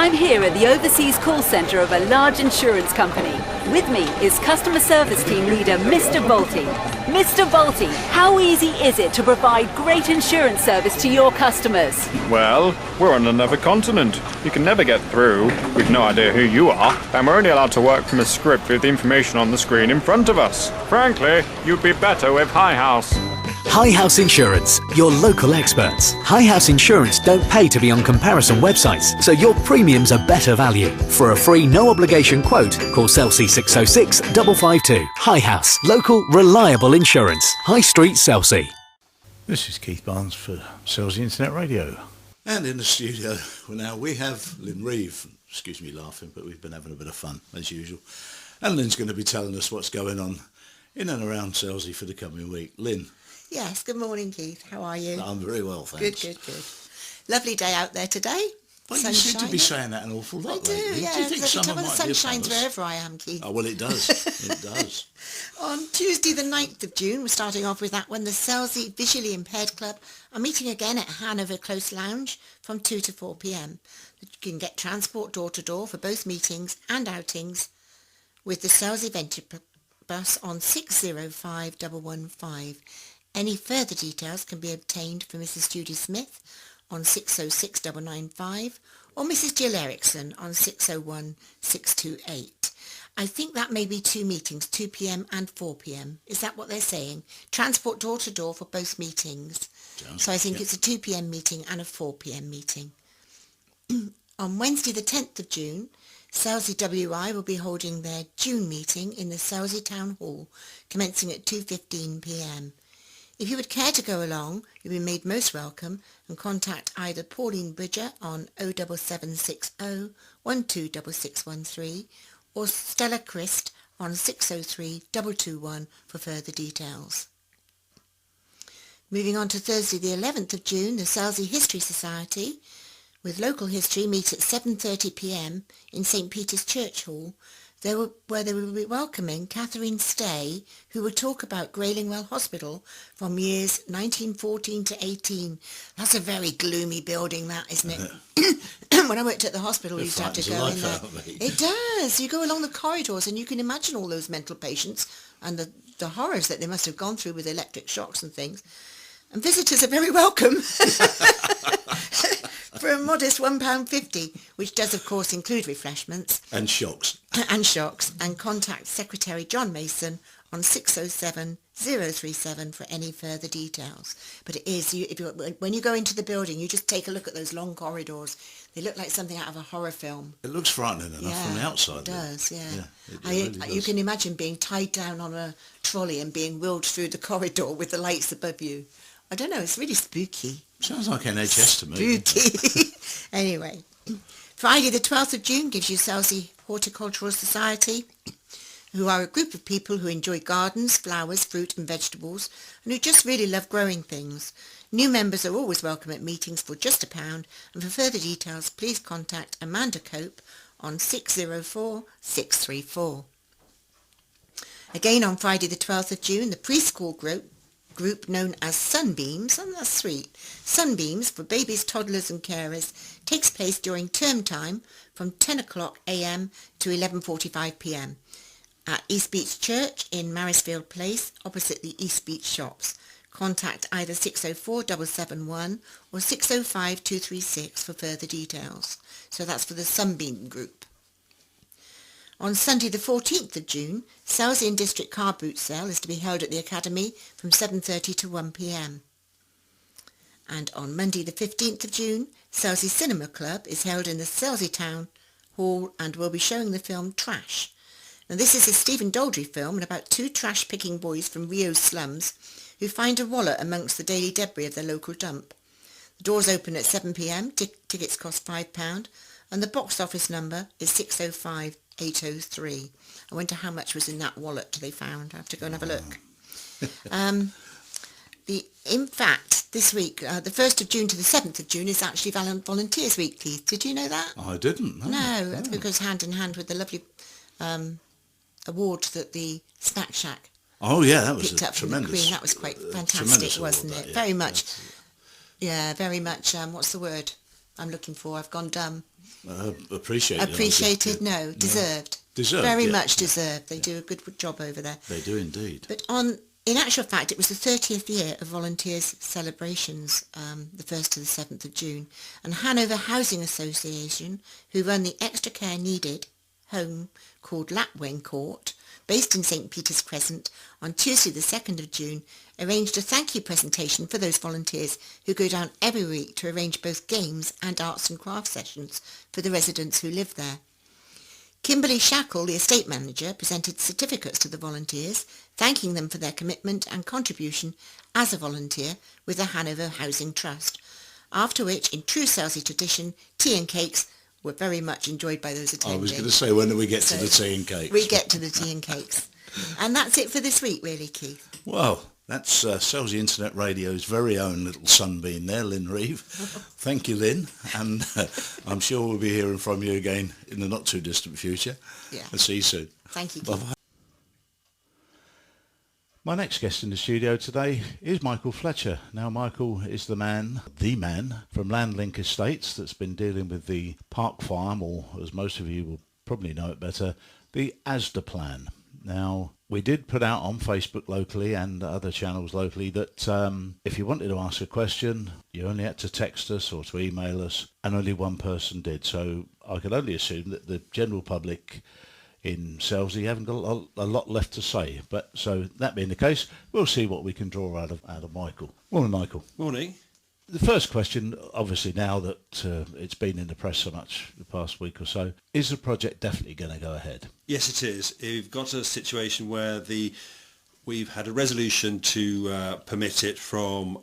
I'm here at the overseas call centre of a large insurance company. With me is customer service team leader Mr. Bolte. Mr. Bolte, how easy is it to provide great insurance service to your customers? Well, we're on another continent. You can never get through. We've no idea who you are, and we're only allowed to work from a script with the information on the screen in front of us. Frankly, you'd be better with High House. High House Insurance, your local experts. High House Insurance don't pay to be on comparison websites, so your premiums are better value. For a free, no-obligation quote, call Selsey 606 552. High House, local, reliable insurance. High Street, Selsey. This is Keith Barnes for Selsey Internet Radio. And in the studio now we have Lynn Reeve. Excuse me laughing, but we've been having a bit of fun, as usual. And Lynn's going to be telling us what's going on in and around Selsey for the coming week. Lynn. Yes, good morning, Keith. How are you? I'm very well, thanks. Good. Lovely day out there today. Well, you seem to be saying that an awful lot lately. I do, yeah. Do you think summer the might sun be shines upon us? wherever I am, Keith. Oh, well, it does. It does. On Tuesday the 9th of June, we're starting off with that one, the Selsey Visually Impaired Club are meeting again at Hanover Close Lounge from 2 to 4 p.m. You can get transport door-to-door for both meetings and outings with the Selsey Venture bus on 605115. Any further details can be obtained from Mrs. Judy Smith on 606995 or Mrs. Jill Erickson on 601628. I think that may be two meetings, 2 p.m. and 4 p.m. Is that what they're saying? Transport door-to-door for both meetings. So I think it's a 2 p.m. meeting and a 4 p.m. meeting. On Wednesday the 10th of June, Selsey WI will be holding their June meeting in the Selsey Town Hall, commencing at 2:15 p.m. If you would care to go along, you'll be made most welcome and contact either Pauline Bridger on 07760 126613 or Stella Christ on 603 221 for further details. Moving on to Thursday the 11th of June, the Selsey History Society with local history meet at 7:30 p.m. in St. Peter's Church Hall, where they will be welcoming Catherine Stay, who will talk about Graylingwell Hospital from years 1914 to 18. That's a very gloomy building, that, isn't it? When I worked at the hospital, we used to have to go in there. It does. You go along the corridors and you can imagine all those mental patients and the horrors that they must have gone through with electric shocks and things. And visitors are very welcome. For a modest £1.50, which does of course include refreshments. And shocks. And contact Secretary John Mason on 607 037 for any further details. But it is, when you go into the building, you just take a look at those long corridors. They look like something out of a horror film. It looks frightening enough from the outside. It does, yeah. It really does. You can imagine being tied down on a trolley and being wheeled through the corridor with the lights above you. I don't know, it's really spooky. Sounds like NHS to me. Spooky. Anyway, Friday the 12th of June gives you Selsey Horticultural Society, who are a group of people who enjoy gardens, flowers, fruit and vegetables, and who just really love growing things. New members are always welcome at meetings for just £1, and for further details, please contact Amanda Cope on 604 634. Again on Friday the 12th of June, the preschool group known as Sunbeams, and that's sweet, Sunbeams for babies, toddlers and carers, takes place during term time from 10 o'clock a.m. to 11:45 p.m. at East Beach Church in Marisfield Place, opposite the East Beach shops. Contact either 604 771 or 605 236 for further details. So that's for the Sunbeam group. On Sunday the 14th of June, Selsey and District Car Boot Sale is to be held at the Academy from 7:30 to 1 p.m. And on Monday the 15th of June, Selsey Cinema Club is held in the Selsey Town Hall and will be showing the film Trash. Now this is a Stephen Daldry film about two trash-picking boys from Rio's slums who find a wallet amongst the daily debris of their local dump. The doors open at 7 p.m, tickets cost £5, and the box office number is 605803. I wonder how much was in that wallet they found. I have to go and have a look. In fact, this week, the 1st of June to the 7th of June is actually Volunteers Week, Keith. Did you know that? I didn't. No, that's because hand in hand with the lovely award that the Snack Shack picked up from the Queen. That was quite fantastic, wasn't it? Very much. Yeah, very much. What's the word? I'm looking for. I've gone dumb. Appreciated. Appreciated, no. Deserved. Deserved, Very yeah. much deserved. They do a good job over there. They do indeed. But in actual fact, it was the 30th year of Volunteers celebrations, the 1st to the 7th of June, and Hanover Housing Association, who run the extra care needed home called Lapwing Court, based in St Peter's Crescent, on Tuesday the 2nd of June, arranged a thank you presentation for those volunteers who go down every week to arrange both games and arts and crafts sessions for the residents who live there. Kimberly Shackle, the estate manager, presented certificates to the volunteers, thanking them for their commitment and contribution as a volunteer with the Hanover Housing Trust, after which, in true Selsey tradition, tea and cakes were very much enjoyed by those attending. I was going to say, when do we get to the tea and cakes? We get to the tea and cakes. And that's it for this week, really, Keith. Well, that's Selsey Internet Radio's very own little sunbeam there, Lynn Reeve. Thank you, Lynn. And I'm sure we'll be hearing from you again in the not-too-distant future. Yeah. I'll see you soon. Thank you, Keith. Bye-bye. My next guest in the studio today is Michael Fletcher. Now, Michael is the man from Landlink Estates that's been dealing with the Park Farm, or as most of you will probably know it better, the Asda plan. Now, we did put out on Facebook locally and other channels locally that if you wanted to ask a question, you only had to text us or to email us, and only one person did. So I could only assume that the general public in Selsey haven't got a lot left to say. But so that being the case, we'll see what we can draw out of Michael. Morning, Michael. Morning. The first question, obviously now that it's been in the press so much the past week or so, is the project definitely going to go ahead? Yes, it is. We've got a situation where we've had a resolution to permit it from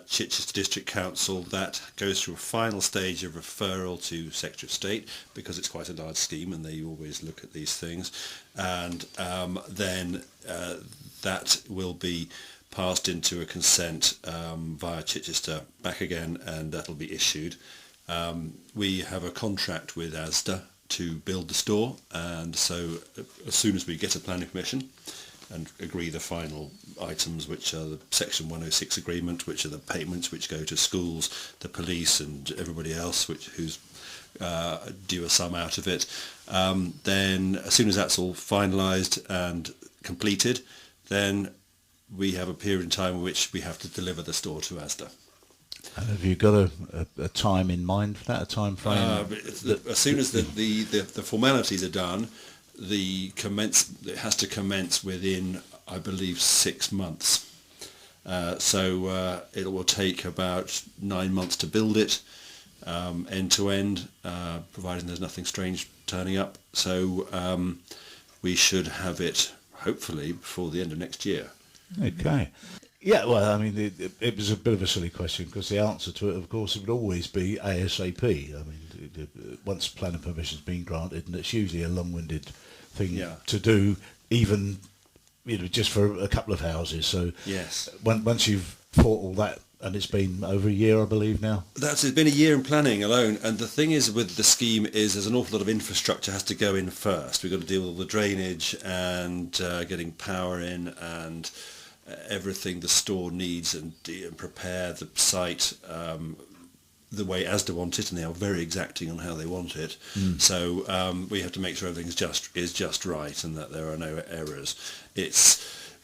Chichester District Council that goes through a final stage of referral to Secretary of State, because it's quite a large scheme and they always look at these things, and then that will be passed into a consent via Chichester back again, and that'll be issued. We have a contract with Asda to build the store, and so as soon as we get a planning permission and agree the final items, which are the Section 106 agreement, which are the payments which go to schools, the police and everybody else who's due a sum out of it, then as soon as that's all finalised and completed, then we have a period in time in which we have to deliver the store to Asda. And have you got a time in mind for that, a time frame? As soon as the formalities are done, it has to commence within, I believe, 6 months. So it will take about 9 months to build it, end to end, providing there's nothing strange turning up. So we should have it, hopefully, before the end of next year. Okay. Yeah, well, I mean, it was a bit of a silly question, because the answer to it, of course, would always be ASAP. I mean, once planning permission's been granted, and it's usually a long-winded thing to do, even just for a couple of houses. So yes, once you've fought all that, and it's been over a year, I believe now. It's been a year in planning alone, and the thing is with the scheme is there's an awful lot of infrastructure has to go in first. We've got to deal with all the drainage and getting power in and everything the store needs, and prepare the site the way Asda want it, and they are very exacting on how they want it. So we have to make sure everything is just right and that there are no errors.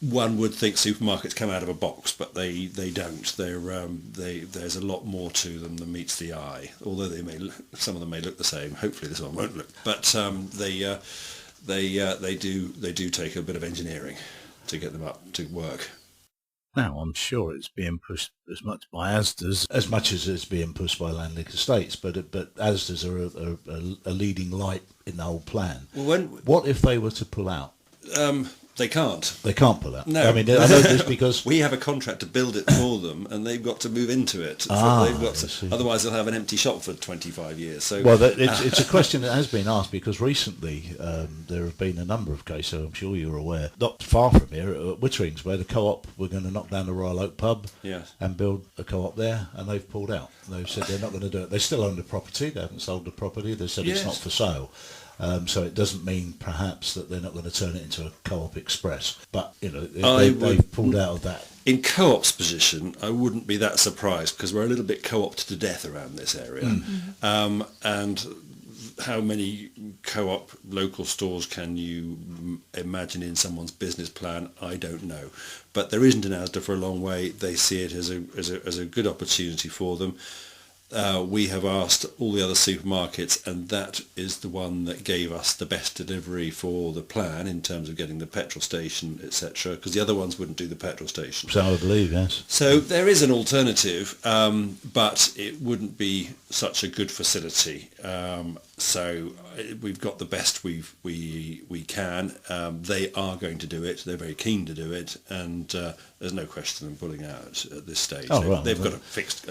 One would think supermarkets come out of a box, but they don't. There's a lot more to them than meets the eye. Although some of them may look the same. Hopefully this one won't look. But they do take a bit of engineering to get them up to work. Now, I'm sure it's being pushed as much by Asda's as much as it's being pushed by Landlink Estates, but Asda's are a leading light in the whole plan. Well, what if they were to pull out? They can't. They can't pull out. No. I mean, I know this because we have a contract to build it for them, and they've got to move into it. Otherwise, they'll have an empty shop for 25 years. So, well, it's a question that has been asked, because recently there have been a number of cases, I'm sure you're aware, not far from here, at Witterings, where the co-op were going to knock down the Royal Oak pub and build a co-op there, and they've pulled out. They've said they're not going to do it. They still own the property. They haven't sold the property. They said it's not for sale. So it doesn't mean perhaps that they're not going to turn it into a co-op express, but they've pulled out of that. In Co-op's position, I wouldn't be that surprised because we're a little bit co-opted to death around this area. And how many Co-op local stores can you imagine in someone's business plan? I don't know. But there isn't an Asda for a long way. They see it as a good opportunity for them. We have asked all the other supermarkets, and that is the one that gave us the best delivery for the plan in terms of getting the petrol station, etc., because the other ones wouldn't do the petrol station. So I believe, yes. So there is an alternative, but it wouldn't be such a good facility. So we've got the best we can. They are going to do it. They're very keen to do it, and there's no question of them pulling out at this stage. They've got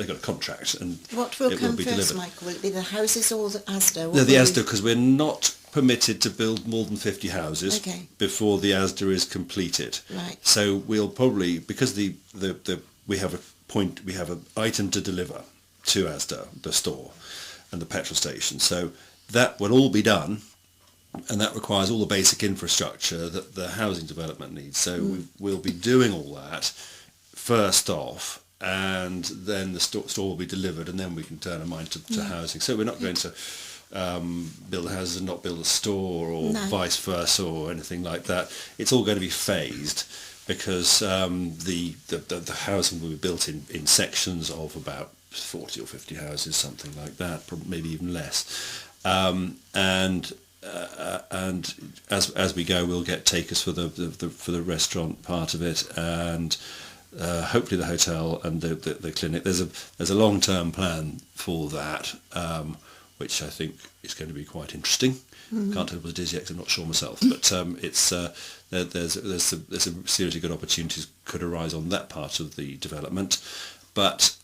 a contract, and What will it come will be first, delivered. Michael? Will it be the houses or the Asda? No, the Asda, because we're not permitted to build more than 50 houses before the Asda is completed. Right. So we'll probably, because we have an item to deliver to Asda, the store, and the petrol station. So that will all be done, and that requires all the basic infrastructure that the housing development needs. So we'll be doing all that first off, and then the store will be delivered, and then we can turn our mind to housing. So we're not going to build houses and not build a store, or vice versa, or anything like that. It's all going to be phased, because the housing will be built in sections of about 40 or 50 houses, something like that, maybe even less. And as we go, we'll get takers for the restaurant part of it, and hopefully the hotel and the clinic. There's a long-term plan for that, which I think is going to be quite interesting. Can't tell what it is yet 'cause I'm not sure myself, but there's a series of good opportunities could arise on that part of the development, but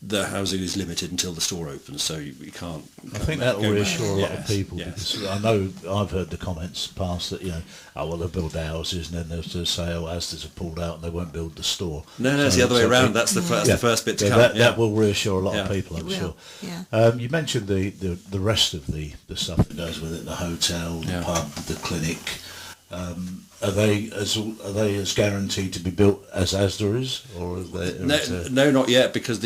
the housing is limited until the store opens, so you can't. I think that will reassure a lot of people, Yes. because I know I've heard the comments passed that, they'll build the houses, and then they'll just say, Asda's have pulled out and they won't build the store. No, it's the other way around. That's the first bit to come. That will reassure a lot of people, I'm sure. Yeah. You mentioned the rest of the stuff that goes with it, the hotel, the pub, the clinic. Are they as guaranteed to be built as Asda is, or are they? No, not yet, because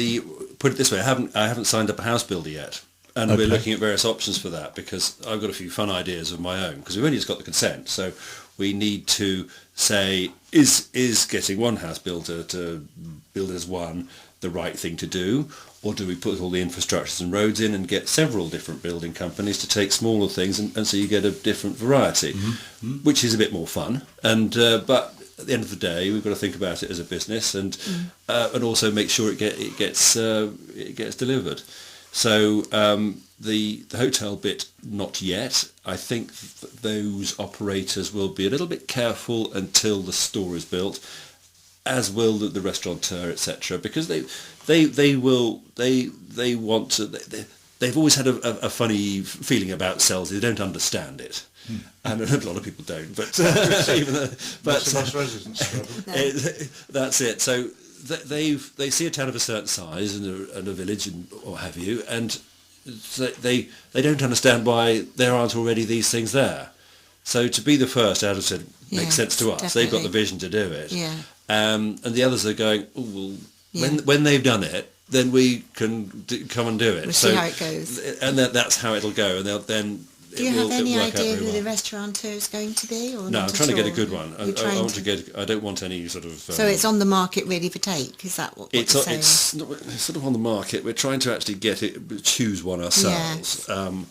put it this way, I haven't signed up a house builder yet, and we're looking at various options for that, because I've got a few fun ideas of my own, because we've only just got the consent, so we need to say, is getting one house builder to build as one the right thing to do, or do we put all the infrastructures and roads in and get several different building companies to take smaller things, and so you get a different variety, which is a bit more fun. And but at the end of the day, we've got to think about it as a business, and also make sure it gets delivered. So the hotel bit, not yet. I think those operators will be a little bit careful until the store is built, as will the restaurateur, etc., because they want to. They've always had a funny feeling about Selsey. They don't understand it, and a lot of people don't. But that's it. So they see a town of a certain size and a village and what have you, and they don't understand why there aren't already these things there. So to be the first, as I said, makes sense to us. Definitely. They've got the vision to do it. Yeah. And the others are going, oh, well, when they've done it, then we can come and do it. We'll see how it goes. And that's how it'll go. And then do you have any idea who the restaurateur is going to be? Or no, not I'm trying to get a good all? one. I want to get. I don't want any sort of. So it's on the market, ready for take. Is that what you're saying? It's sort of on the market. We're trying to actually choose one ourselves. Yes.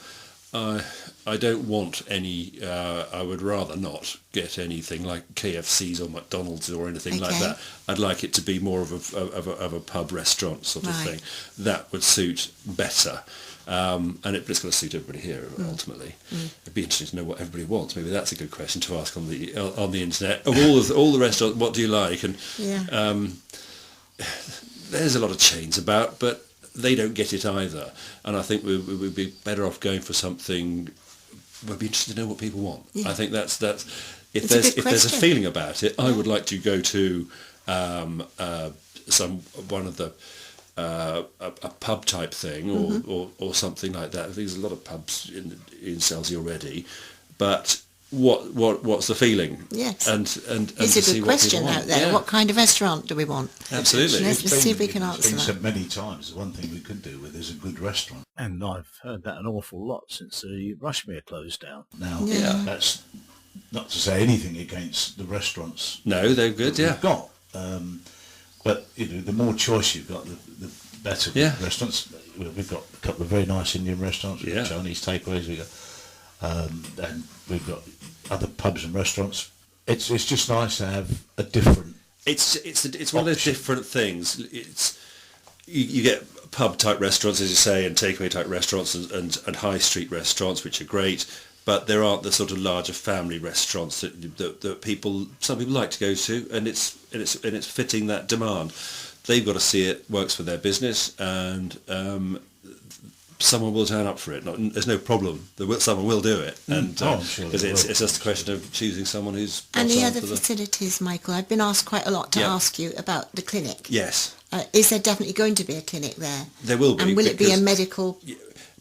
I don't want any. I would rather not get anything like KFC's or McDonald's or anything like that. I'd like it to be more of a pub restaurant sort of thing. That would suit better, and it's got to suit everybody here ultimately. It'd be interesting to know what everybody wants. Maybe that's a good question to ask on the internet. Of all the restaurants, what do you like? And there's a lot of chains about, but they don't get it either. And I think we'd be better off going for something. We'd be interested to know what people want. Yeah. I think that's if there's a feeling about it, I would like to go to a pub type thing or something like that. There's a lot of pubs in Selsey already, but what's the feeling? Yes. And It's to a see good what people question want. out there. Yeah. What kind of restaurant do we want? Absolutely. Let's see if we can It's answer been that. said many times. The one thing we could do with is a good restaurant. And I've heard that an awful lot since the Rushmere closed down. Now, Yeah. that's not to say anything against the restaurants No, they're good. that Yeah. we've got. But the more choice you've got, the better Yeah. restaurants. We've got a couple of very nice Indian restaurants. We've got Yeah. Chinese takeaways. And we've got other pubs and restaurants. It's just nice to have a different. It's one of those option. different things. It's you get pub type restaurants, as you say, and takeaway type restaurants and high street restaurants, which are great. But there aren't the sort of larger family restaurants that some people like to go to, and it's fitting that demand. They've got to see it works for their business, and someone will turn up for it. There's no problem. Someone will do it, and I'm sure they it's will. just a question of choosing someone who's. And got the time other for the- facilities, Michael, I've been asked quite a lot to Yeah. ask you about the clinic. Yes, Is there definitely going to be a clinic there? there will be. And will it be a because- medical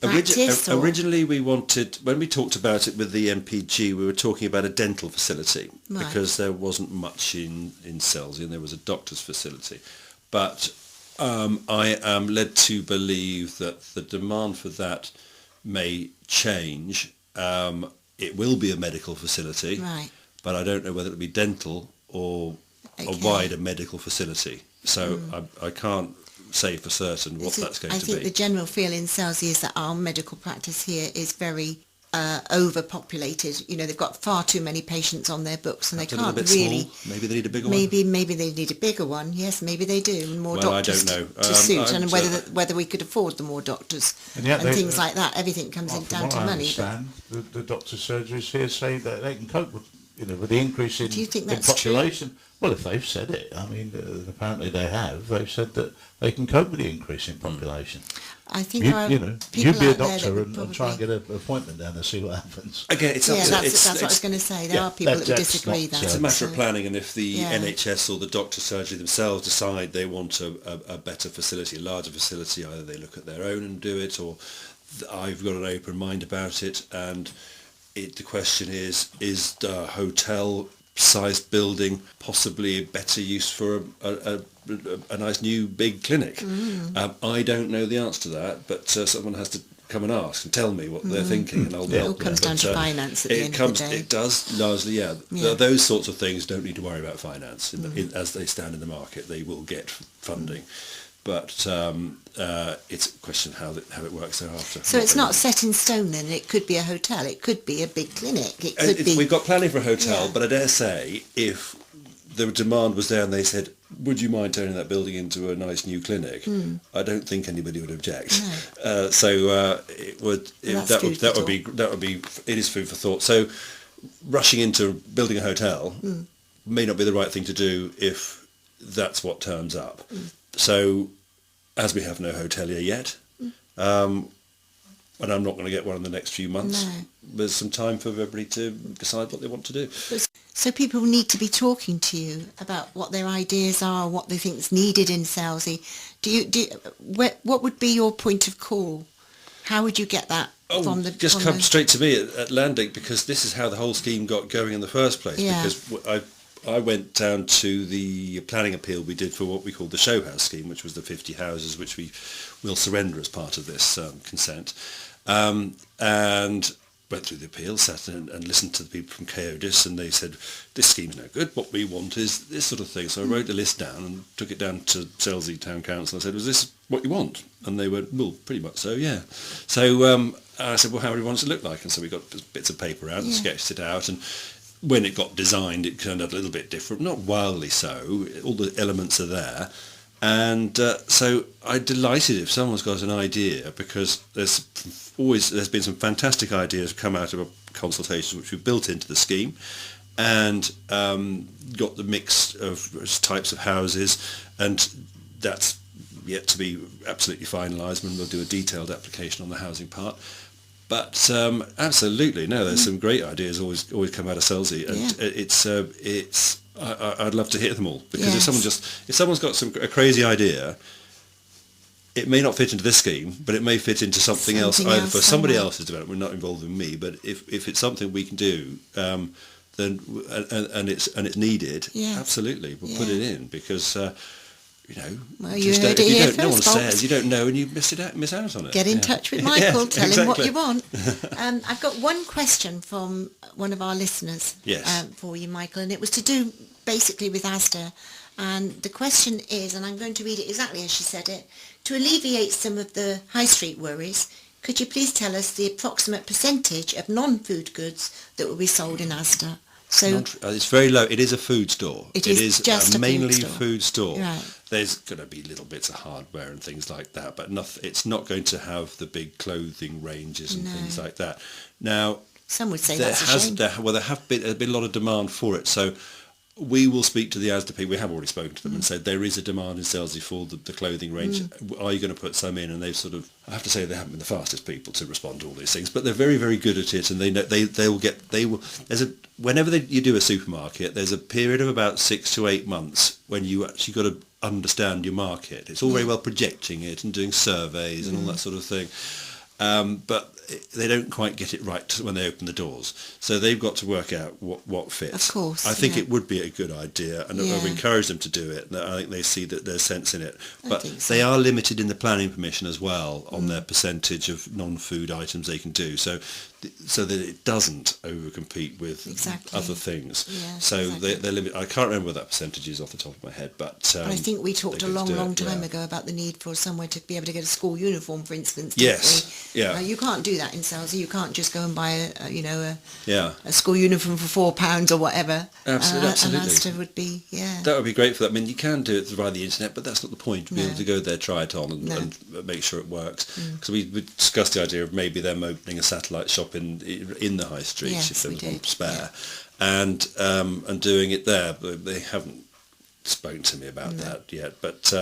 practice? or- Originally, when we talked about it with the MPG, we were talking about a dental facility Right. because there wasn't much in Selsey, and there was a doctor's facility. But I am led to believe that the demand for that may change. It will be a medical facility, Right. but I don't know whether it'll be dental or a Okay. wider medical facility. So I can't say for certain what that's going I to think be. the general feel in Selsey is that our medical practice here is very overpopulated. They've got far too many patients on their books, and they Perhaps a little can't bit really. small. Maybe they need a bigger one. Maybe they need a bigger one. Yes, maybe they do. And more Well, I doctors don't know. to suit, I'm and sure- whether we could afford the more doctors And yet and they- things like that. Everything comes in From down what to I money. But understand, the doctor's surgeries here say that they can cope with with the increase in, Do you think in that's true? population. Well, if they've said it, I mean, apparently they have. They've said that they can cope with the increase in population. I think You, there are you know, people you'd be a out there that doctor would and try and probably- get an appointment down there, see what happens. Again, it's up Yeah, to that's what I was going to say. There yeah, are people that would that's disagree not, that. It's a matter of so- planning, and if the Yeah. NHS or the doctor's surgery themselves decide they want a better facility, a larger facility, either they look at their own and do it, or I've got an open mind about it. And the question is the hotel-sized building possibly a better use for a nice new big clinic? I don't know the answer to that, but someone has to come and ask and tell me what they're thinking, and I'll It all help them. comes down But, to finance at the end of the day. It does largely, yeah. Yeah. Those sorts of things don't need to worry about finance as they stand in the market. They will get funding, but it's a question how it works thereafter. So it's not set in stone then. It could be a hotel. It could be a big clinic. It could be. We've got planning for a hotel, Yeah. but I dare say if the demand was there and they said, would you mind turning that building into a nice new clinic? I don't think anybody would object. It would. That's That food for would be. It is food for thought. So rushing into building a hotel may not be the right thing to do if that's what turns up. So, as we have no hotelier yet, and I'm not going to get one in the next few months, No. there's some time for everybody to decide what they want to do. So people need to be talking to you about what their ideas are, what they think is needed in Selsey. What would be your point of call? How would you get that from the? Just from come the- straight to me at Landink, because this is how the whole scheme got going in the first place. Yeah. Because I went down to the planning appeal we did for what we called the show house scheme, which was the 50 houses which we will surrender as part of this consent, and went through the appeal, sat and listened to the people from KODIS, and they said, this scheme is no good, what we want is this sort of thing. So I wrote a list down and took it down to Selsey Town Council and said, was this what you want? And they went, well, pretty much so, yeah. So I said, well, how do you want it to look like? And so we got bits of paper out and sketched it out, and when it got designed, it turned out a little bit different, not wildly so. All the elements are there. And so I'm delighted if someone's got an idea, because there's been some fantastic ideas come out of a consultation which we've built into the scheme, and got the mix of types of houses, and that's yet to be absolutely finalised, and we'll do a detailed application on the housing part. But absolutely, no, there's some great ideas always come out of Selsey, and I'd love to hear them all, because Yes. if someone's got a crazy idea, it may not fit into this scheme, but it may fit into something else, Something either else for somebody somewhere. else's development, not involving me, but if it's something we can do, then and it's needed, Yeah. absolutely, we'll put Yeah. it in, because Well, you just heard don't, it if you here don't, no one first, folks. says, you don't know, and you miss out on it. Get in Yeah. touch with Michael, Yeah, tell him what exactly. you want. I've got one question from one of our listeners Yes. for you, Michael, and it was to do basically with Asda. And the question is, and I'm going to read it exactly as she said it, to alleviate some of the high street worries, could you please tell us the approximate percentage of non-food goods that will be sold in Asda? So It's very low. It is a food store. It is just a mainly food store. food store. Right. There's going to be little bits of hardware and things like that, but it's not going to have the big clothing ranges and things like that. Now, some would say there that's a shame. there's been a lot of demand for it. So we will speak to the Asda people. We have already spoken to them and said there is a demand in Selsey for the clothing range. Are you going to put some in? And they've sort of, I have to say, they haven't been the fastest people to respond to all these things, but they're very, very good at it, and whenever you do a supermarket, there's a period of about 6 to 8 months when you actually got to understand your market. It's all very well projecting it and doing surveys and all that sort of thing, but they don't quite get it right when they open the doors. So they've got to work out what fits. Of course, I think yeah. it would be a good idea, and Yeah. I've encouraged them to do it. And I think they see that there's sense in it. But think so. they are limited in the planning permission as well on their percentage of non-food items they can do. So that it doesn't overcompete with Exactly. other things. Yeah, so exactly. they're limited. I can't remember what that percentage is off the top of my head, but I think we talked they a could long, do it, long time yeah. ago about the need for somewhere to be able to get a school uniform, for instance. didn't Yes, we? yeah. You can't do that in Selsey. You can't just go and buy Yeah. a school uniform for £4 or whatever. Absolutely. And Asda would be, yeah. That would be great for that. I mean, you can do it via the internet, but that's not the point. To be No. able to go there, try it on, and make sure it works. Because we discussed the idea of maybe them opening a satellite shop in the high street Yes, if there we was one did, spare, and doing it there. But they haven't spoken to me about that yet. But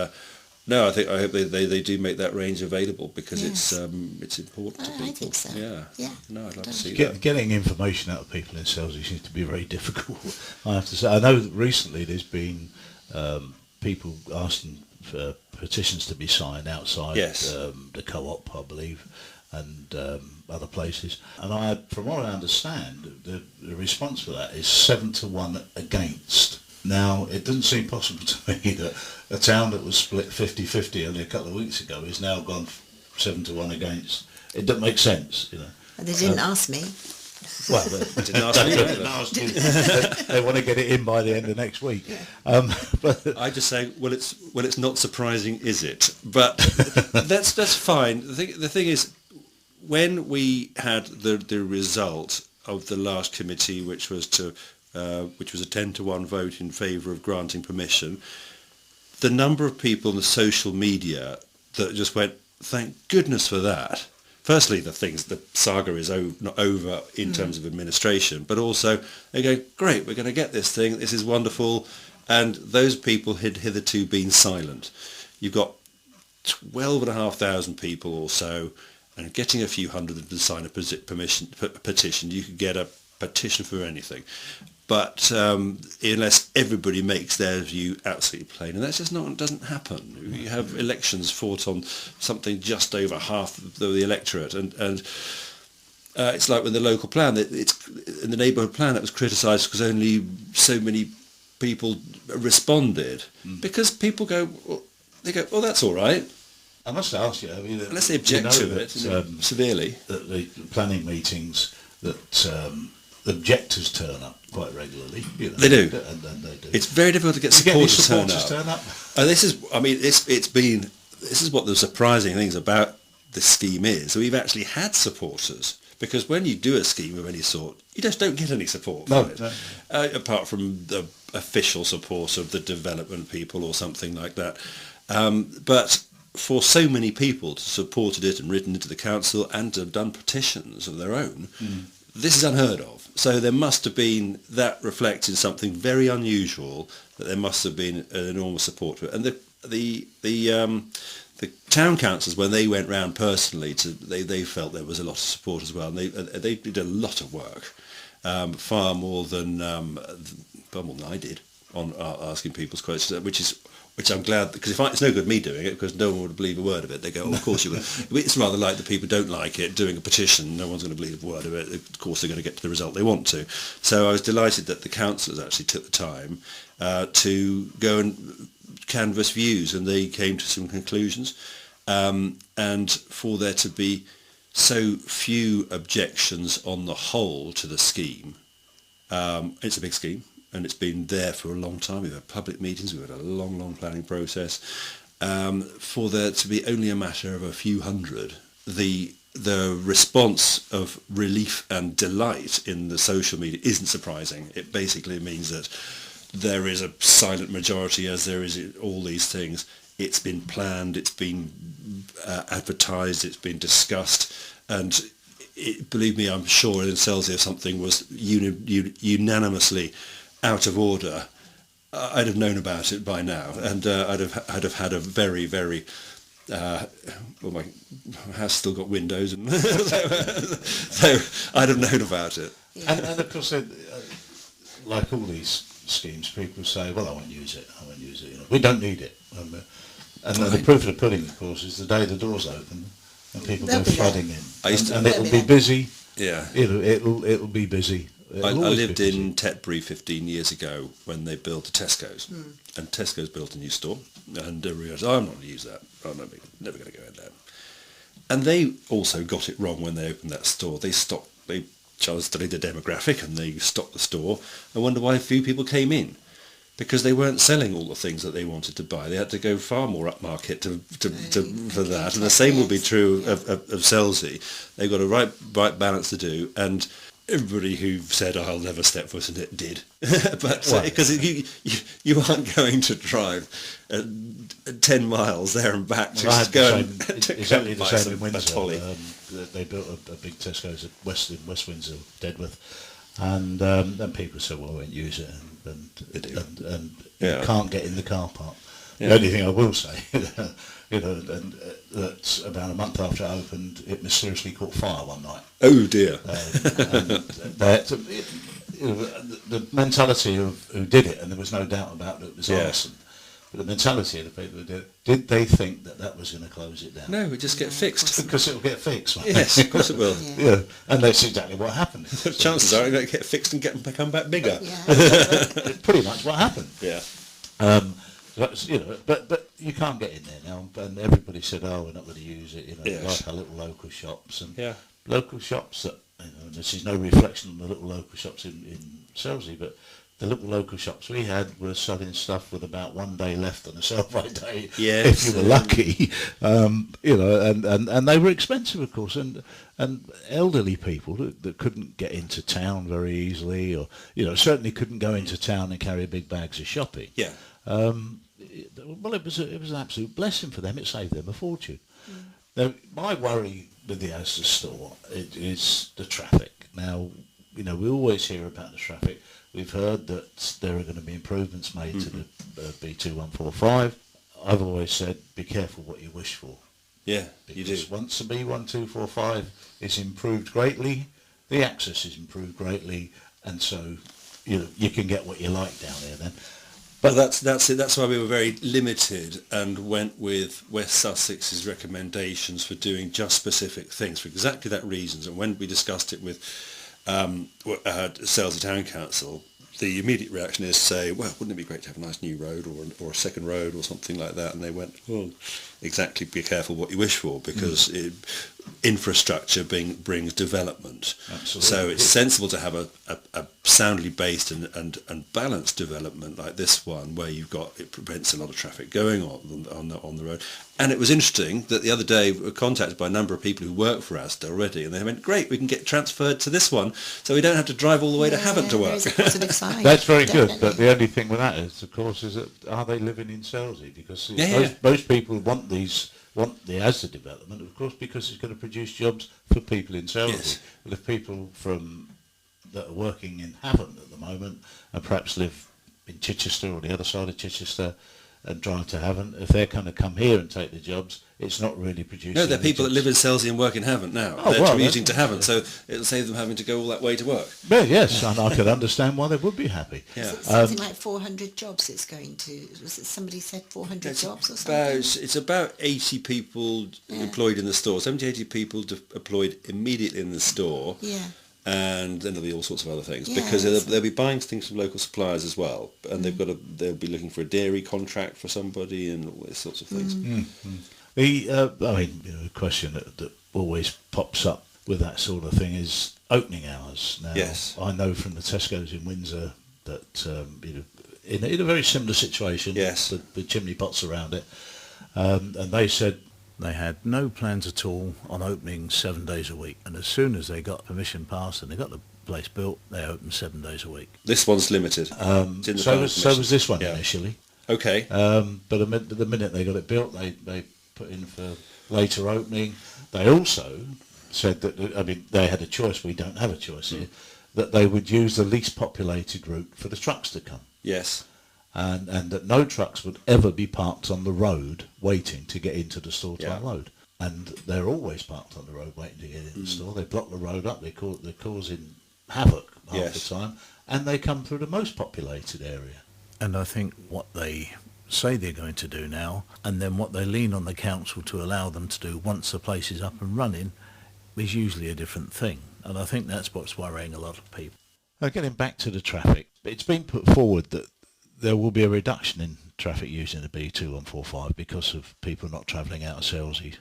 no, I hope they do make that range available, because Yes. it's important to I people. think so. Yeah. Yeah. No, I'd like to see that. Getting information out of people in Selsey seems to be very difficult, I have to say. I know that recently there's been people asking for petitions to be signed outside Yes. the co-op, I believe, and other places. And from what I understand, the response for that is 7-1 against. Now, it doesn't seem possible to me that a town that was split 50-50 only a couple of weeks ago is now gone 7-1 against. It doesn't make sense, you know. And they didn't ask me. Well, Didn't ask me either. they want to get it in by the end of next week. But I just say, well, it's not surprising, is it? But that's fine. The thing is, when we had the result of the last committee, which was a 10-1 vote in favour of granting permission, the number of people on the social media that just went, thank goodness for that. Firstly, the saga is not over in terms of administration, but also they go, great, we're going to get this thing, this is wonderful, and those people had hitherto been silent. You've got 12,500 people or so, and getting a few hundred to sign a petition, you could get a petition for anything. But unless everybody makes their view absolutely plain, and that's just doesn't happen. You have elections fought on something just over half of the electorate, and it's like with the local plan. It's in the neighbourhood plan that was criticised because only so many people responded, because people go, well, that's all right. I must ask you, I mean, Unless they object to it severely. At the planning meetings, that the objectors turn up quite regularly. You know, They do. And they do. It's very difficult to get You get any supporters supporters turn up. turn up? And this is what the surprising things about this scheme is. We've actually had supporters, because when you do a scheme of any sort, you just don't get any support from it, apart from the official support of the development people or something like that. But for so many people to supported it and written into the council and to have done petitions of their own, this is unheard of. So there must have been, that reflected something very unusual, that there must have been an enormous support to it. And the town councils, when they went round personally, they felt there was a lot of support as well. And they did a lot of work, far more than I did on asking people's questions, which which I'm glad, because it's no good me doing it, because no one would believe a word of it. They go, oh, of course you would. It's rather like the people who don't like it doing a petition. No one's going to believe a word of it. Of course they're going to get to the result they want to. So I was delighted that the councillors actually took the time to go and canvass views, and they came to some conclusions. And for there to be so few objections on the whole to the scheme, it's a big scheme. And it's been there for a long time. We've had public meetings, we've had a long planning process. For there to be only a matter of a few hundred, the response of relief and delight in the social media isn't surprising. It basically means that there is a silent majority, as there is in all these things. It's been planned, it's been advertised, it's been discussed, and believe me, I'm sure in Selsey if something was unanimously out of order, I'd have known about it by now, and I'd have had a very, very well, my house still got windows, and so I'd have known about it. Yeah. And of course, like all these schemes, people say, "Well, I won't use it. I won't use it. You know, we don't need it." And the proof of the pudding, of course, is the day the doors open and people go flooding in, and it'll be busy. Yeah, it'll be busy. I lived in Tetbury 15 years ago when they built the Tesco's, and Tesco's built a new store, and everybody goes, oh, I'm not going to use that. I'm never going to go in there. And they also got it wrong when they opened that store. They studied the demographic, and they stopped the store. I wonder why few people came in, because they weren't selling all the things that they wanted to buy. They had to go far more upmarket for that. And the same will be true of Selsey. They've got a right balance to do, and everybody who said, oh, I'll never step foot in it, did. But because you aren't going to drive 10 miles there and back to go exactly the same in Windsor. They built a big Tesco's at West Windsor, Dedworth, and then people said, well, I won't use it, and you can't get in the car park. The only thing I will say, that about a month after it opened, it mysteriously caught fire one night. Oh dear! The mentality of who did it, and there was no doubt about it was arson. But the mentality of the people who did they think that was going to close it down? No, it just get fixed. Because it will get fixed. Right? Yes, of course it will. Yeah, and that's exactly what happened. Chances are it will get fixed and come back bigger. It's pretty much what happened. Yeah. But you can't get in there now, and everybody said, "Oh, we're not going to use it." Like our little local shops and local shops that this is no reflection on the little local shops in Selsey, but the little local shops we had were selling stuff with about 1 day left on a sell-by day, if you were lucky. And they were expensive, of course, and elderly people that couldn't get into town very easily, or certainly couldn't go into town and carry big bags of shopping. Yeah. Well, it was an absolute blessing for them. It saved them a fortune. Now, my worry with the Asda store is the traffic. Now, we always hear about the traffic. We've heard that there are going to be improvements made to the B2145. I've always said, be careful what you wish for. Yeah, because you do. Once the B1245 is improved greatly, the access is improved greatly, and so you can get what you like down there then. But that's it. That's why we were very limited and went with West Sussex's recommendations for doing just specific things for exactly that reasons. And when we discussed it with Selsey Town Council, the immediate reaction is to say, well, wouldn't it be great to have a nice new road or a second road or something like that? And they went, well, exactly, be careful what you wish for, because infrastructure brings development. Absolutely. So it's sensible to have a soundly based and balanced development like this one, where it prevents a lot of traffic going on the road. And it was interesting that the other day we were contacted by a number of people who work for Asda already, and they went, great, we can get transferred to this one, so we don't have to drive all the way to Havant to work. That's very good, but the only thing with that is, of course, is that are they living in Selsey? Because most people want the Asda development, of course, because it's going to produce jobs for people in Selsey. Yes. But if people that are working in Havant at the moment and perhaps live in Chichester or the other side of Chichester and drive to Havant, if they're going to come here and take the jobs, it's not really producing. No, they're people that any live in Selsey and work in Havant now. Oh, They're well, commuting to that's- Havant, so it'll save them having to go all that way to work. Well, yes, and I could understand why they would be happy. Yeah. Is it something like 400 jobs it's going to? Was it somebody said 400 jobs or something? It's about 80 people employed in the store, 70, 80 people employed immediately in the store. Yeah. And then there'll be all sorts of other things Yeah, because that's- they'll be buying things from local suppliers as well, and they'll be looking for a dairy contract for somebody and all these sorts of things. The question that always pops up with that sort of thing is opening hours. Now, Yes. I know from the Tesco's in Windsor that in a very similar situation, Yes. the chimney pots around it, and they said they had no plans at all on opening 7 days a week, and as soon as they got permission passed and they got the place built, they opened 7 days a week. This one's limited. It's in the So planning was this one Yeah. initially. Okay. But the minute they got it built, they put in for later opening. They also said that, they had a choice. We don't have a choice here. That they would use the least populated route for the trucks to come. Yes. And that no trucks would ever be parked on the road waiting to get into the store to Yeah. unload. And they're always parked on the road waiting to get into the store. They block the road up. They're causing havoc half Yes. the time. And they come through the most populated area. And I think what they say they're going to do now, and then what they lean on the council to allow them to do once the place is up and running, is usually a different thing. And I think that's what's worrying a lot of people. Getting back to the traffic, it's been put forward that there will be a reduction in traffic using the B2145 because of people not travelling out of Selsey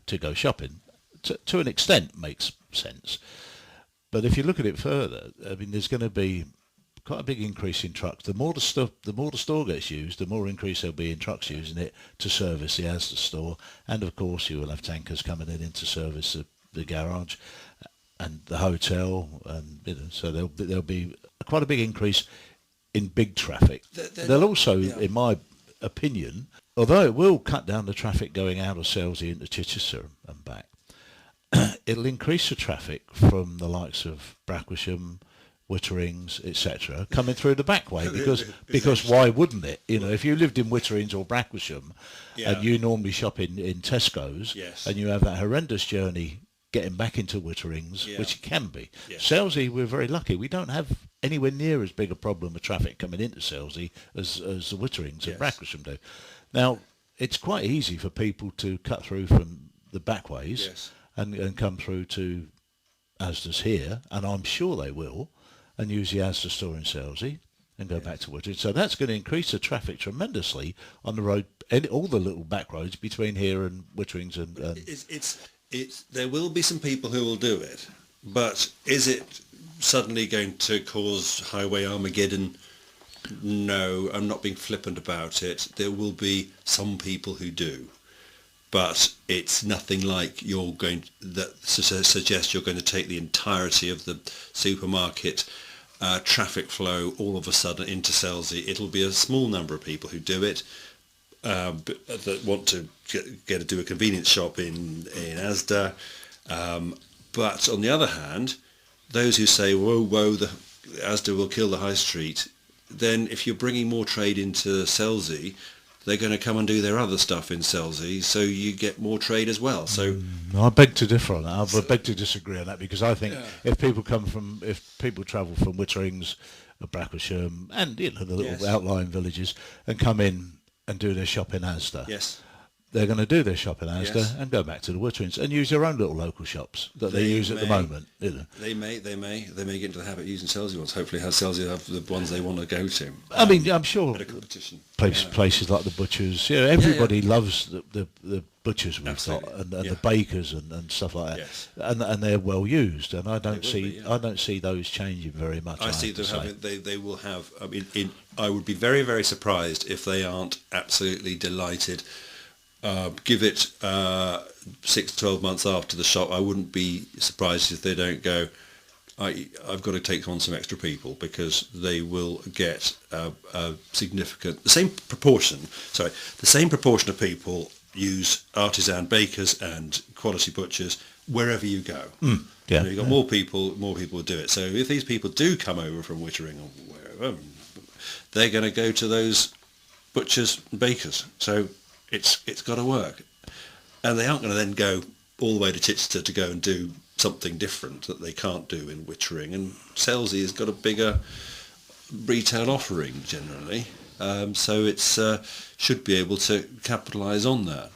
to go shopping. To an extent, makes sense. But if you look at it further, there's going to be quite a big increase in trucks. The more the store gets used, the more increase there'll be in trucks using it to service the Asda store, and of course you will have tankers coming in to service the garage and the hotel, and so there'll be quite a big increase in big traffic. There'll also, in my opinion, although it will cut down the traffic going out of Selsey into Chichester and back, it'll increase the traffic from the likes of Bracklesham, Witterings, etc., coming through the back way, because why wouldn't it? If you lived in Witterings or Bracklesham and you normally shop in Tesco's, and you have that horrendous journey getting back into Witterings, which it can be. Selsey, we're very lucky. We don't have anywhere near as big a problem with traffic coming into Selsey as the Witterings and Bracklesham do. Now, it's quite easy for people to cut through from the back ways and come through to Asda's here, and I'm sure they will, and use the Asda store in Selsey and go back to Witterings. So that's going to increase the traffic tremendously on the road, all the little back roads between here and Witterings and... There will be some people who will do it, but is it suddenly going to cause highway Armageddon? No, I'm not being flippant about it. There will be some people who do, but it's nothing like that suggests you're going to take the entirety of the supermarket traffic flow all of a sudden into Selsey. It'll be a small number of people who do it. That want to do a convenience shop in Asda, but on the other hand, those who say whoa, the Asda will kill the high street, then if you're bringing more trade into Selsey, they're going to come and do their other stuff in Selsey, so you get more trade as well. So I beg to differ on that. I beg to disagree on that, because I think if people travel from Witterings, Bracklesham, and the little outlying villages, and come in and do their shop in Asda. They're going to do their shop in Asda and go back to the Witterings and use their own little local shops that they use at the moment. They may get into the habit of using Selsey ones. Hopefully, Selsey have the ones they want to go to. I'm sure competition. Places like the butchers. Everybody loves the butchers we've Absolutely. got, and the bakers and stuff like that. And they're well used. And I don't see those changing very much. I see them having. They will have. I would be very, very surprised if they aren't absolutely delighted. Give it 6 to 12 months after the shop. I wouldn't be surprised if they don't go, I've got to take on some extra people, because they will get the same proportion of people use artisan bakers and quality butchers wherever you go. You've got more people will do it. So if these people do come over from Wittering or wherever, they're going to go to those butchers and bakers. So it's got to work. and they aren't going to then go all the way to Chichester to go and do something different that they can't do in Wittering. And Selsey has got a bigger retail offering generally, so it's should be able to capitalise on that.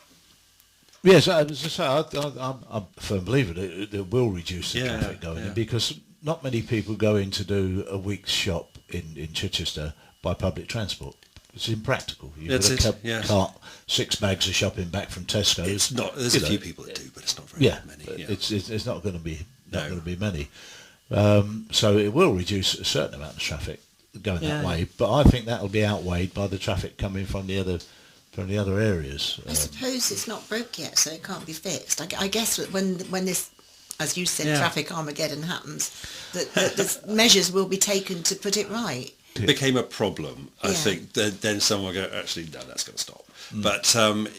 Yes, as I say, I'm a firm believer that it will reduce the traffic going in, because not many people go in to do a week's shop in Chichester by public transport. It's impractical. You've got to cart 6 bags of shopping back from Tesco's. It's not. There's a few people that do, but it's not very many. Yeah. It's not going to be going to be many. So it will reduce a certain amount of traffic going that way, but I think that will be outweighed by the traffic coming from the other areas. I suppose it's not broke yet, so it can't be fixed. I guess that when this, as you said, traffic Armageddon happens, that the measures will be taken to put it right. It became a problem. I think then someone will go, actually, no, that's going to stop. But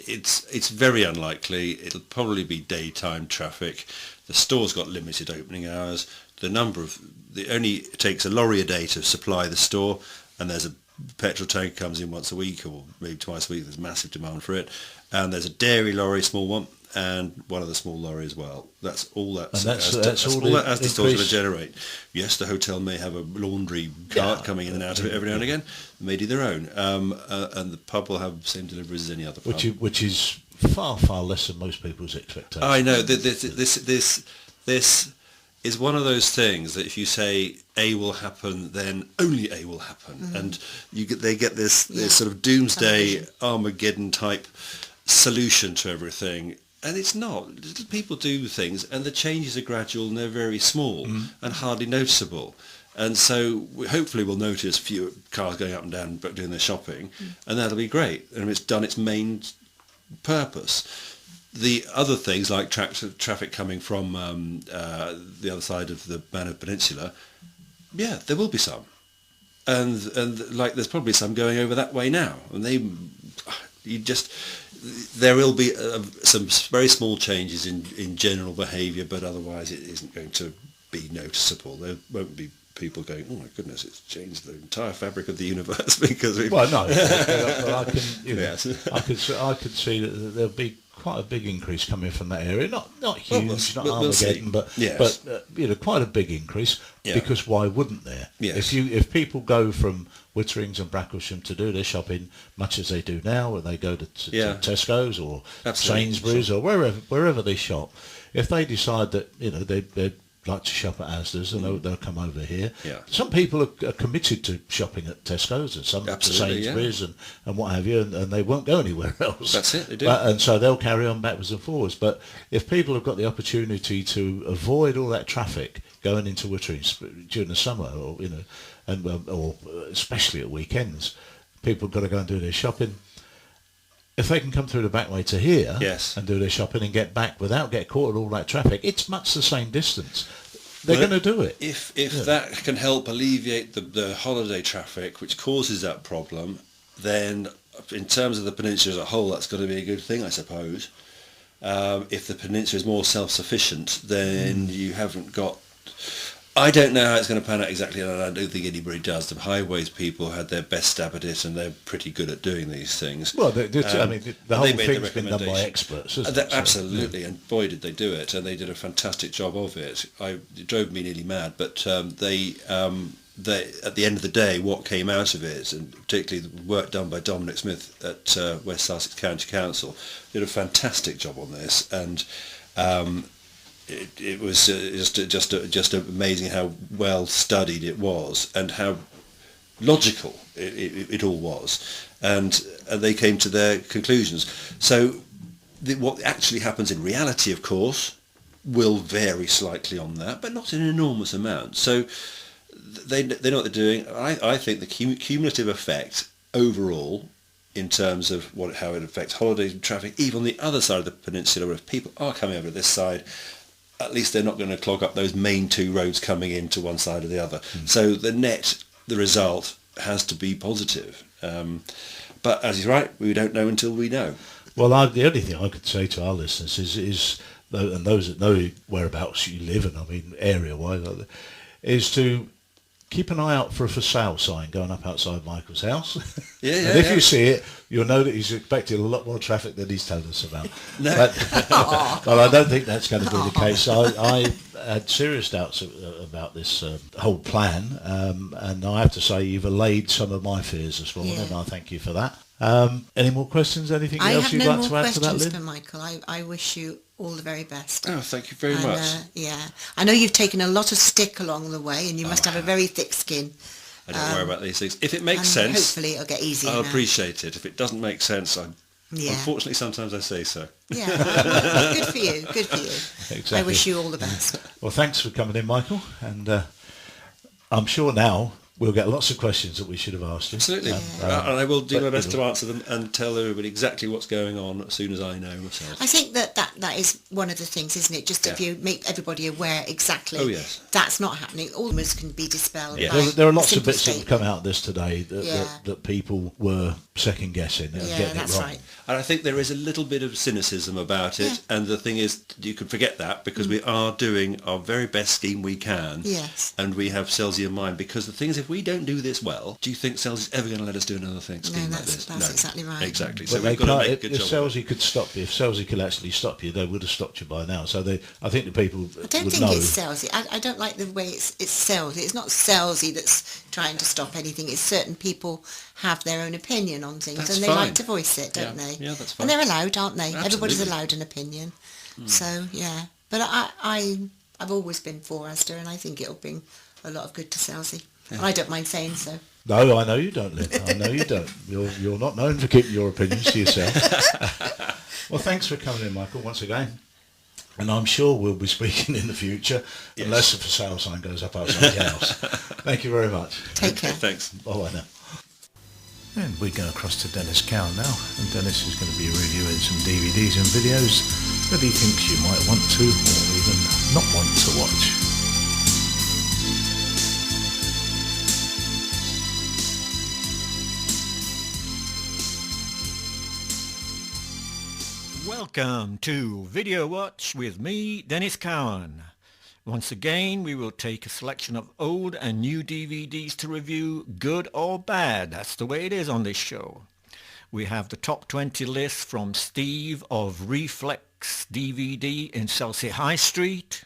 it's very unlikely. It'll probably be daytime traffic. The store's got limited opening hours. It only takes a lorry a day to supply the store, and there's a petrol tank comes in once a week or maybe twice a week. There's massive demand for it, and there's a dairy lorry, small one, and one other small lorry as well. That's all that the store's going to generate. Yes, the hotel may have a laundry cart coming in and out of it every now and again. They may do their own, and the pub will have the same deliveries as any other pub, which is far less than most people's expectations. I know this is one of those things that if you say A will happen, then only A will happen, and they get this sort of doomsday Armageddon type solution to everything, and it's not. People do things, and the changes are gradual and they're very small and hardly noticeable. And so hopefully we'll notice fewer cars going up and down but doing their shopping, and that'll be great, and it's done its main purpose. The other things like traffic coming from the other side of the Manor Peninsula, there will be some, and like there's probably some going over that way now, and there will be some very small changes in general behaviour, but otherwise it isn't going to be noticeable. There won't be people going, oh my goodness, it's changed the entire fabric of the universe because we've... Well, no, I could see that there'll be quite a big increase coming from that area. Not huge, not Armageddon, but quite a big increase. Because why wouldn't there? Yes. If people go from Witterings and Bracklesham to do their shopping much as they do now, or they go to Tesco's or Sainsbury's or wherever they shop, if they decide that they'd like to shop at Asda's and they'll come over here. Some people are committed to shopping at Tesco's and some at Sainsbury's and what have you, and they won't go anywhere else. That's it, they do. And so they'll carry on backwards and forwards. But if people have got the opportunity to avoid all that traffic going into Wittering during the summer, or or especially at weekends, people have got to go and do their shopping. If they can come through the back way to here and do their shopping and get back without getting caught in all that traffic, it's much the same distance. They're going to do it. If that can help alleviate the holiday traffic, which causes that problem, then in terms of the peninsula as a whole, that's going to be a good thing, I suppose. If the peninsula is more self-sufficient, then you haven't got... I don't know how it's going to pan out exactly, and I don't think anybody does. The highways people had their best stab at it, and they're pretty good at doing these things. Well, the whole thing's been done by experts, isn't it? Absolutely, and boy did they do it, and they did a fantastic job of it. It drove me nearly mad, but they at the end of the day, what came out of it, and particularly the work done by Dominic Smith at West Sussex County Council, did a fantastic job on this, and it was just amazing how well studied it was and how logical it all was, and they came to their conclusions. So what actually happens in reality, of course, will vary slightly on that, but not in an enormous amount. So they know what they're doing. I think the cumulative effect overall, in terms of how it affects holiday traffic, even on the other side of the peninsula, where if people are coming over this side, at least they're not going to clog up those main two roads coming into one side or the other. So the result has to be positive. But as he's right, we don't know until we know. Well, the only thing I could say to our listeners is and those that know whereabouts you live, and I mean area-wise, is to keep an eye out for a for sale sign going up outside Michael's house. Yeah, And if you see it, you'll know that he's expecting a lot more traffic than he's told us about. No. But I don't think that's going to be the case. I had serious doubts about this whole plan, and I have to say you've allayed some of my fears this morning, and I thank you for that. Any more questions? Anything else you'd like to add to that, Lynn? I have no more questions for Michael. I wish you all the very best. Oh, thank you very much. Yeah, I know you've taken a lot of stick along the way, and you must have a very thick skin. I don't worry about these things. If it makes and sense, hopefully it'll get easier. I'll now. appreciate it. If it doesn't make sense, unfortunately sometimes I say so. Yeah, good for you. Good for you. Exactly. I wish you all the best. Well, thanks for coming in, Michael, and I'm sure now we'll get lots of questions that we should have asked you. Absolutely. And I will do my best to answer them and tell everybody exactly what's going on as soon as I know myself. I think that is one of the things, isn't it? Just if you make everybody aware exactly. Oh, yes. That's not happening. All rumors can be dispelled. Yeah. By There are lots of simple bits that have come out of this today that people were second guessing and getting that's it wrong. right. And I think there is a little bit of cynicism about it, and the thing is, you can forget that because we are doing our very best scheme we can, Yes. and we have Selsey in mind. Because the thing is, if we don't do this well, do you think Selsey's ever going to let us do another scheme like this? That's exactly right. Exactly. But So they we've got to can't, make a good if job of it. Selsey could stop you, if Selsey could actually stop you, they would have stopped you by now. So I think the people I don't would think know. it's Selsey. I don't like the way it's Selsey. It's not Selsey that's trying to stop anything. It's certain people have their own opinion on things, That's and they fine. like to voice it, don't they? Yeah, that's fine. And they're allowed, aren't they? Everybody's Absolutely. allowed an opinion. So yeah, but I've always been for Asda, and I think it'll bring a lot of good to Selsey. And I don't mind saying so. No, I know you don't, Lynn. I know you don't. You're not known for keeping your opinions to yourself. Well, thanks for coming in, Michael, once again. And I'm sure we'll be speaking in the future, unless the for sale sign goes up outside the house. Thank you very much. Take care. Thanks. Bye now. And we go across to Dennis Cowan now, and Dennis is going to be reviewing some DVDs and videos that he thinks you might want to, or even not want to watch. Welcome to Video Watch with me, Dennis Cowan. Once again, we will take a selection of old and new DVDs to review, good or bad. That's the way it is on this show. We have the top 20 list from Steve of Reflex DVD in Selsey High Street.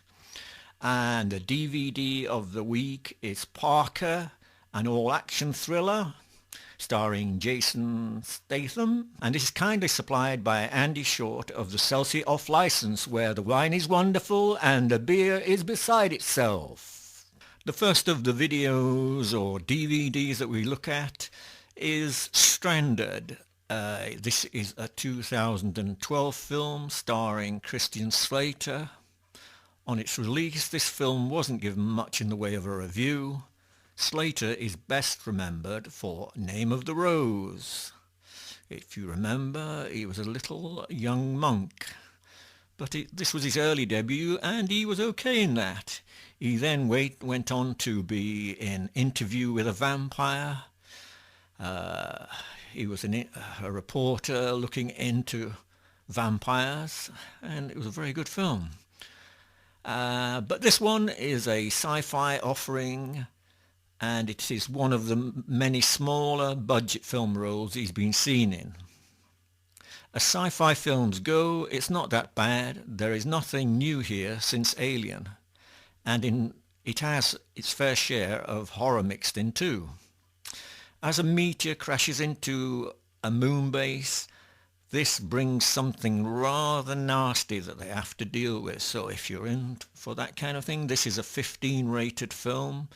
And the DVD of the week is Parker, an all-action thriller starring Jason Statham, and this is kindly supplied by Andy Short of the Selsey Off License, where the wine is wonderful and the beer is beside itself. The first of the videos or DVDs that we look at is Stranded. This is a 2012 film starring Christian Slater. On its release, this film wasn't given much in the way of a review. Slater is best remembered for Name of the Rose. If you remember, he was a little young monk. But this was his early debut, and he was okay in that. He then went on to be in Interview with a Vampire. He was a reporter looking into vampires, and it was a very good film. But this one is a sci-fi offering, and it is one of the many smaller budget film roles he's been seen in. As sci-fi films go, it's not that bad. There is nothing new here since Alien, and it has its fair share of horror mixed in too. As a meteor crashes into a moon base, this brings something rather nasty that they have to deal with. So if you're in for that kind of thing, this is a 15 rated film.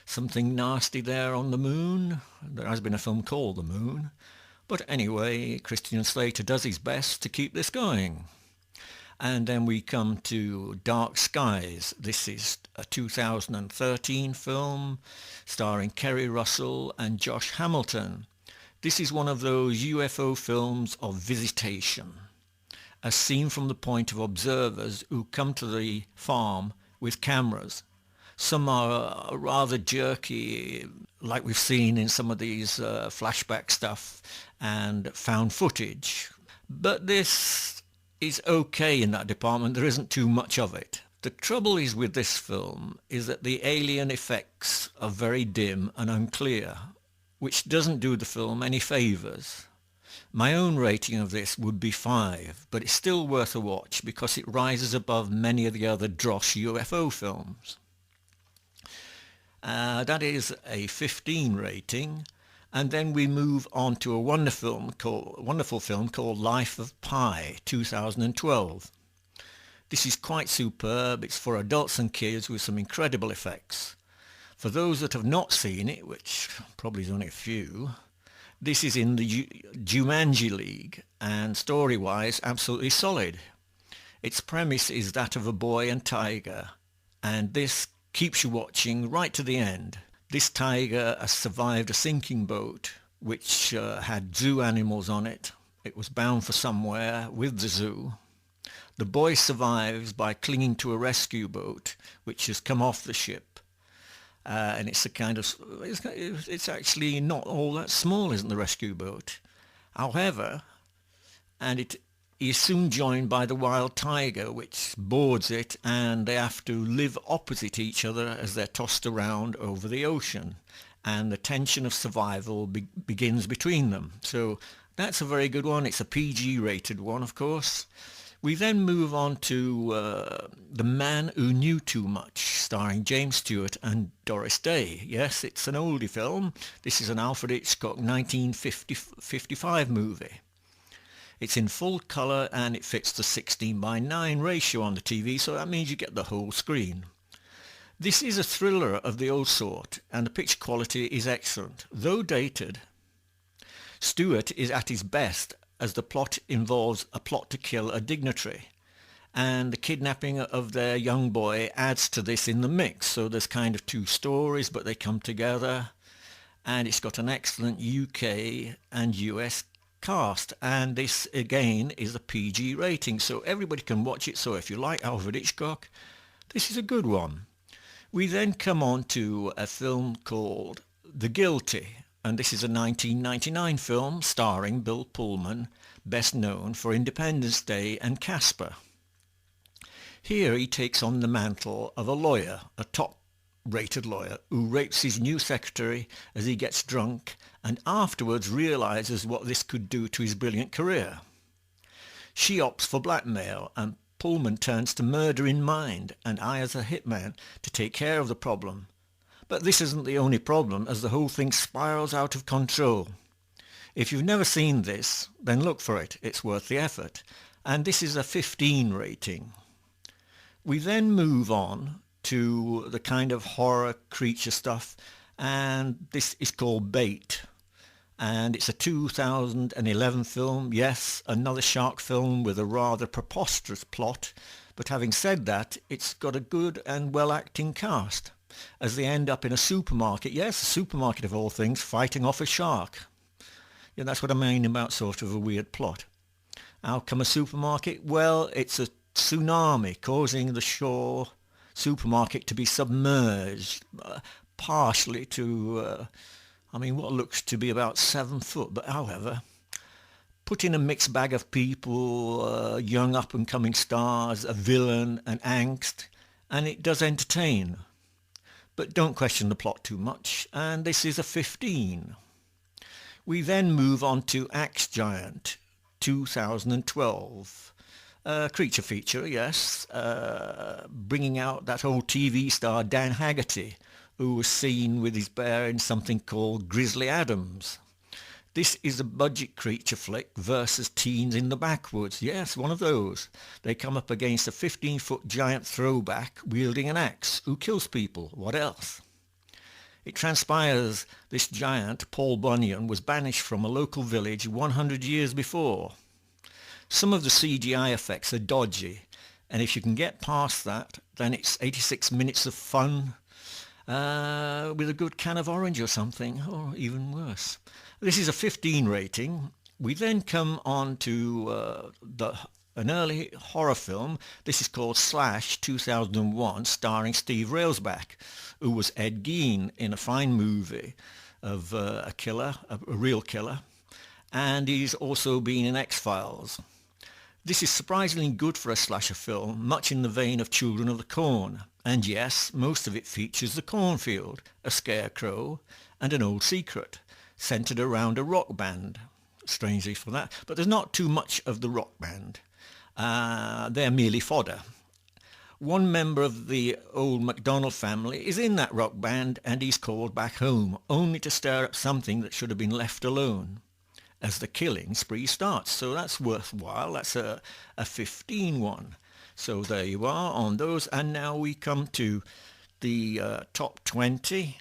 Something nasty there on the moon. There has been a film called The Moon. But anyway, Christian Slater does his best to keep this going. And then we come to Dark Skies. This is a 2013 film starring Kerry Russell and Josh Hamilton. This is one of those UFO films of visitation, as seen from the point of observers who come to the farm with cameras. Some are rather jerky, like we've seen in some of these flashback stuff and found footage. But this is okay in that department. There isn't too much of it. The trouble is with this film is that the alien effects are very dim and unclear, which doesn't do the film any favours. My own rating of this would be 5, but it's still worth a watch because it rises above many of the other dross UFO films. That is a 15 rating, and then we move on to a wonderful film called Life of Pi, 2012. This is quite superb. It's for adults and kids with some incredible effects. For those that have not seen it, which probably is only a few, this is in the Jumanji League, and story-wise, absolutely solid. Its premise is that of a boy and tiger, and this keeps you watching right to the end. This tiger has survived a sinking boat, which had zoo animals on it. It was bound for somewhere with the zoo. The boy survives by clinging to a rescue boat, which has come off the ship. And it's a kind of, it's actually not all that small, isn't the rescue boat? However, and it is soon joined by the wild tiger, which boards it, and they have to live opposite each other as they're tossed around over the ocean. And the tension of survival begins between them. So that's a very good one. It's a PG rated one, of course. We then move on to The Man Who Knew Too Much, starring James Stewart and Doris Day. Yes, it's an oldie film. This is an Alfred Hitchcock 1955 movie. It's in full colour and it fits the 16:9 ratio on the TV, so that means you get the whole screen. This is a thriller of the old sort, and the picture quality is excellent, though dated. Stewart is at his best, as the plot involves a plot to kill a dignitary, and the kidnapping of their young boy adds to this in the mix. So there's kind of two stories, but they come together, and it's got an excellent UK and US cast, and this again is a PG rating, so everybody can watch it. So if you like Alfred Hitchcock, this is a good one. We then come on to a film called The Guilty, and this is a 1999 film starring Bill Pullman, best known for Independence Day and Casper. Here he takes on the mantle of a lawyer, a top-rated lawyer, who rapes his new secretary as he gets drunk and afterwards realises what this could do to his brilliant career. She opts for blackmail, and Pullman turns to murder in mind and hires a hitman to take care of the problem. But this isn't the only problem, as the whole thing spirals out of control. If you've never seen this, then look for it. It's worth the effort. And this is a 15 rating. We then move on to the kind of horror creature stuff, and this is called Bait. And it's a 2011 film. Yes, another shark film with a rather preposterous plot. But having said that, it's got a good and well-acting cast, as they end up in a supermarket. Yes, a supermarket of all things, fighting off a shark. Yeah, that's what I mean about sort of a weird plot. How come a supermarket? Well, it's a tsunami causing the shore supermarket to be submerged, partially to, what looks to be about 7 foot. But however, put in a mixed bag of people, young up-and-coming stars, a villain, and angst, and it does entertain. But don't question the plot too much, and this is a 15. We then move on to Axe Giant, 2012. Creature feature, yes, bringing out that old TV star Dan Haggerty, who was seen with his bear in something called Grizzly Adams. This is a budget creature flick versus teens in the backwoods. Yes, one of those. They come up against a 15-foot giant throwback wielding an axe who kills people. What else? It transpires this giant, Paul Bunyan, was banished from a local village 100 years before. Some of the CGI effects are dodgy, and if you can get past that, then it's 86 minutes of fun with a good can of orange or something, or even worse. This is a 15 rating. We then come on to an early horror film. This is called Slash 2001, starring Steve Railsback, who was Ed Gein in a fine movie of a killer, a real killer, and he's also been in X-Files. This is surprisingly good for a slasher film, much in the vein of Children of the Corn. And yes, most of it features the cornfield, a scarecrow, and an old secret, centred around a rock band. Strangely for that, but there's not too much of the rock band. They're merely fodder. One member of the old MacDonald family is in that rock band and he's called back home, only to stir up something that should have been left alone as the killing spree starts. So that's worthwhile. That's a 15 one. So there you are on those. And now we come to the top 20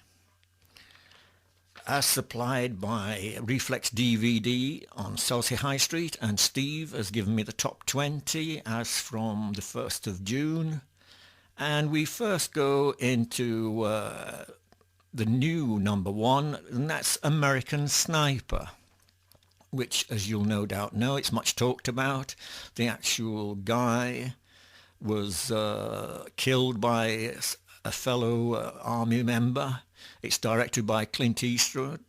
as supplied by Reflex DVD on Selsey High Street. And Steve has given me the top 20 as from the 1st of June. And we first go into the new number one, and that's American Sniper, which, as you'll no doubt know, it's much talked about. The actual guy was killed by a fellow army member. It's directed by Clint Eastwood,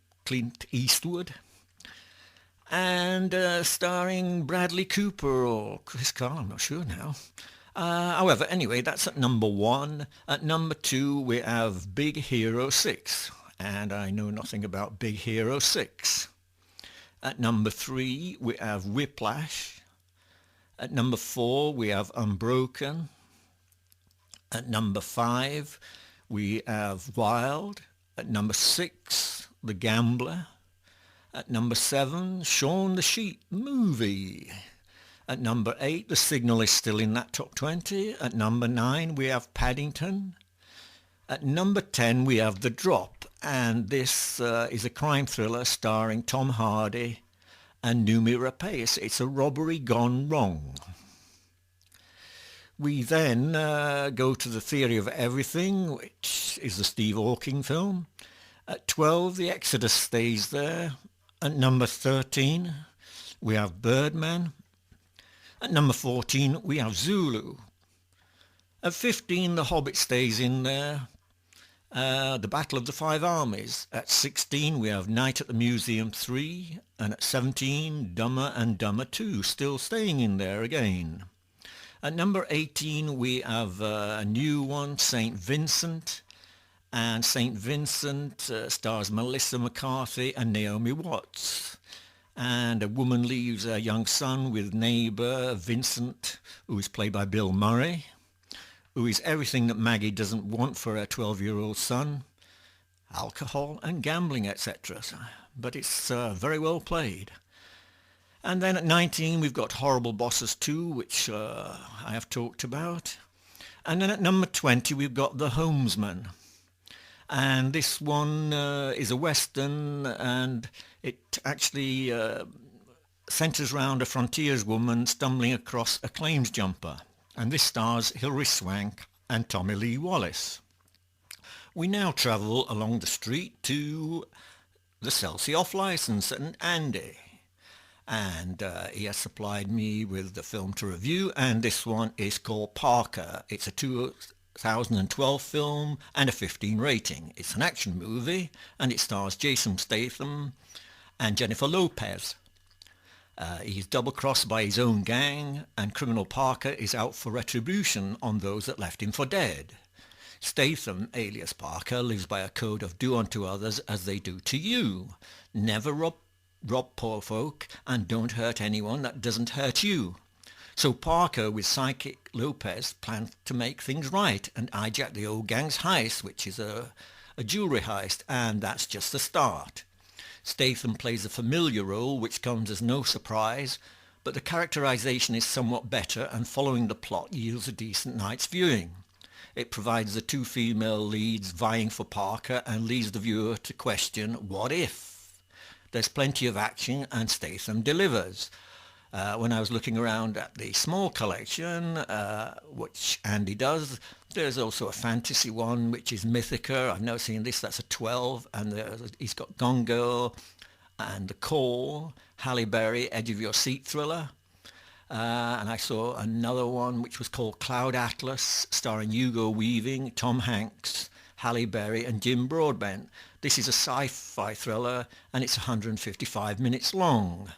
and starring Bradley Cooper or Chris Carr, I'm not sure now. However, anyway, that's at number one. At number two, we have Big Hero 6, and I know nothing about Big Hero 6. At number 3, we have Whiplash. At number 4, we have Unbroken. At number 5, we have Wild. At number 6, The Gambler. At number 7, Shaun the Sheep Movie. At number 8, The Signal is still in that top 20. At number 9, we have Paddington. At number 10, we have The Drop, and this is a crime thriller starring Tom Hardy and Noomi Rapace. It's a robbery gone wrong. We then go to The Theory of Everything, which is the Steve Hawking film. At 12, The Exodus stays there. At number 13, we have Birdman. At number 14, we have Zulu. At 15, The Hobbit stays in there. The Battle of the Five Armies. At 16, we have Night at the Museum 3. And at 17, Dumber and Dumber 2, still staying in there again. At number 18, we have a new one, St. Vincent. And St. Vincent stars Melissa McCarthy and Naomi Watts. And a woman leaves her young son with neighbour Vincent, who is played by Bill Murray, who is everything that Maggie doesn't want for her 12-year-old son, alcohol and gambling, etc. But it's very well played. And then at 19, we've got Horrible Bosses 2, which I have talked about. And then at number 20, we've got The Homesman. And this one is a Western, and it actually centres around a frontierswoman stumbling across a claims jumper. And this stars Hilary Swank and Tommy Lee Wallace. We now travel along the street to the Selsey off-licence and Andy. And he has supplied me with the film to review, and this one is called Parker. It's a 2012 film and a 15 rating. It's an action movie, and it stars Jason Statham and Jennifer Lopez. He's double-crossed by his own gang, and criminal Parker is out for retribution on those that left him for dead. Statham, alias Parker, lives by a code of do unto others as they do to you. Never rob poor folk, and don't hurt anyone that doesn't hurt you. So Parker, with Psychic Lopez, plans to make things right and hijack the old gang's heist, which is a jewellery heist, and that's just the start. Statham plays a familiar role, which comes as no surprise, but the characterisation is somewhat better, and following the plot yields a decent night's viewing. It provides the two female leads vying for Parker and leaves the viewer to question, what if? There's plenty of action, and Statham delivers. When I was looking around at the small collection, which Andy does, there's also a fantasy one, which is Mythica. I've never seen this. That's a 12. And he's got Gone Girl and The Call, Halle Berry, Edge of Your Seat thriller. And I saw another one, which was called Cloud Atlas, starring Hugo Weaving, Tom Hanks, Halle Berry and Jim Broadbent. This is a sci-fi thriller, and it's 155 minutes long.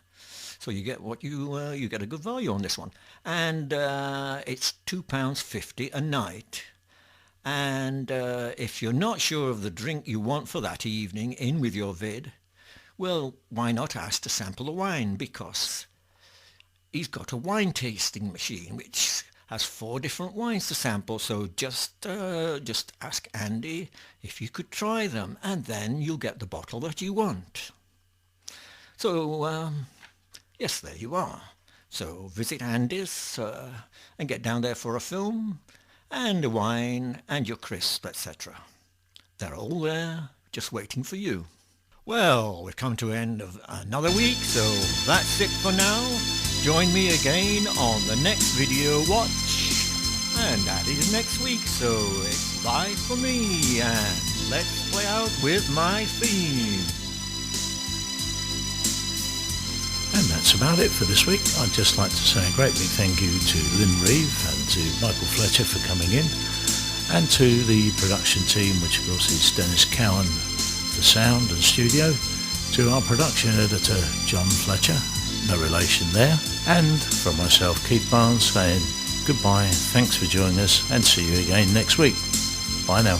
So you get what you get a good value on this one, and it's £2.50 a night. And if you're not sure of the drink you want for that evening in with your vid, well, why not ask to sample a wine, because he's got a wine tasting machine which has 4 different wines to sample. So just ask Andy if you could try them, and then you'll get the bottle that you want. So yes, there you are. So visit Andy's and get down there for a film and a wine and your crisp, etc. They're all there, just waiting for you. Well, we've come to the end of another week, so that's it for now. Join me again on the next video watch, and that is next week, so it's bye for me, and let's play out with my theme. And that's about it for this week. I'd just like to say a great big thank you to Lynn Reeve and to Michael Fletcher for coming in, and to the production team, which of course is Dennis Cowan for sound and studio, to our production editor John Fletcher, no relation there, and from myself, Keith Barnes, saying goodbye, thanks for joining us, and see you again next week. Bye now.